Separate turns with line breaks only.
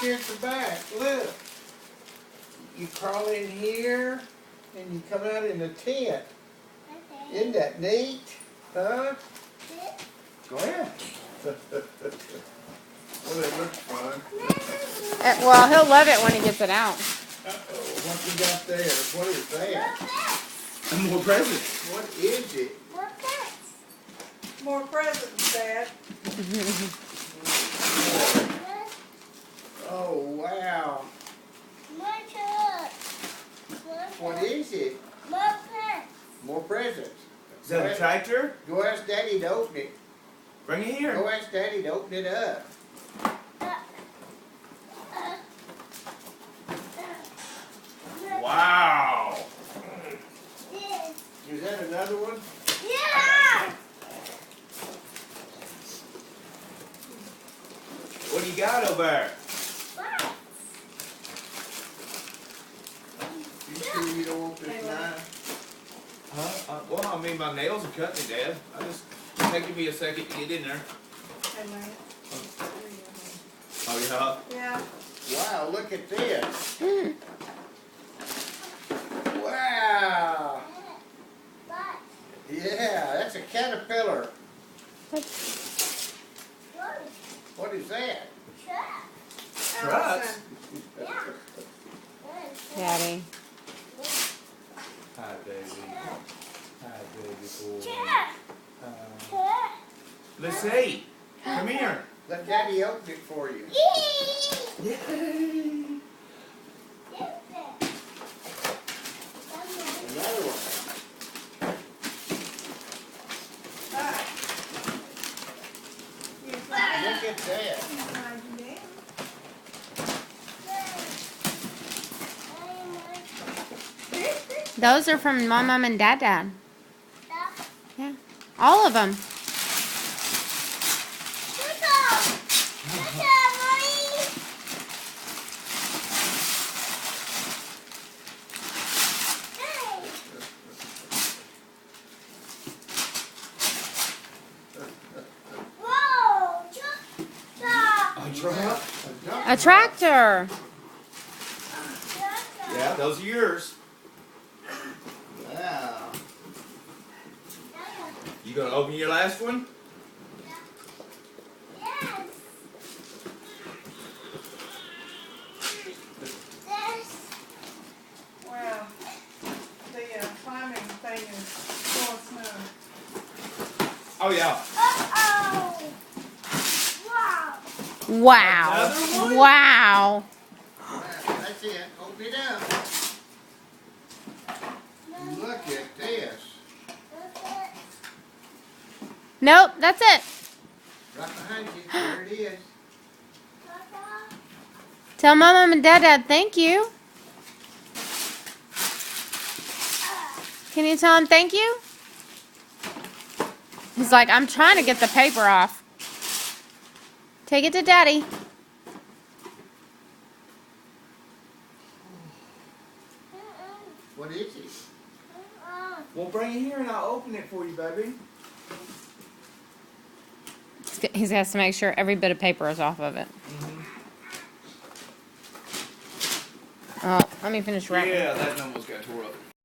here at the back. Look. You crawl in here, and you come out in a tent.
Okay.
Isn't that neat? Huh?
Go ahead.
Well, it looks fun.
Well, he'll love it when he gets it out.
Uh-oh, what you got there? What is that?
And more presents.
What is it?
More presents, Dad.
Oh, wow. What is it? More presents.
Is that a tractor?
Go ask Daddy to open it.
Bring it here.
Go ask Daddy to open it up.
Wow.
Is that another one?
What do you got over there?
You sure you don't want this knife?
Huh? Well, I mean, my nails are cutting it, Dad. It's taking me a second to get in there.
Hey, Lance.
Oh, yeah?
Yeah.
Wow, look at this. Wow. Yeah, that's a caterpillar. What is that?
Trucks?
Daddy.
Hi, baby. Hi, baby boy. Let's see. Come here.
Let Daddy open it for you.
Yay.
Another one. Look at that.
Those are from my mom and dad. Yeah. All of them.
A truck?
A tractor.
Yeah, those are yours.
Wow.
You gonna open your last one?
Wow. The climbing thing is full of snow.
Oh, yeah.
Wow.
Another one?
Wow.
That's it. Open it up. Look at this.
Nope, that's it.
Right behind you. There it is.
Tell my mom and dad thank you. Can you tell him thank you? He's like, I'm trying to get the paper off. Take it to Daddy.
What is it?
Well, bring it here and I'll open it for you, baby.
He has to make sure every bit of paper is off of it. Oh, let me finish wrapping.
Yeah, that almost got tore up.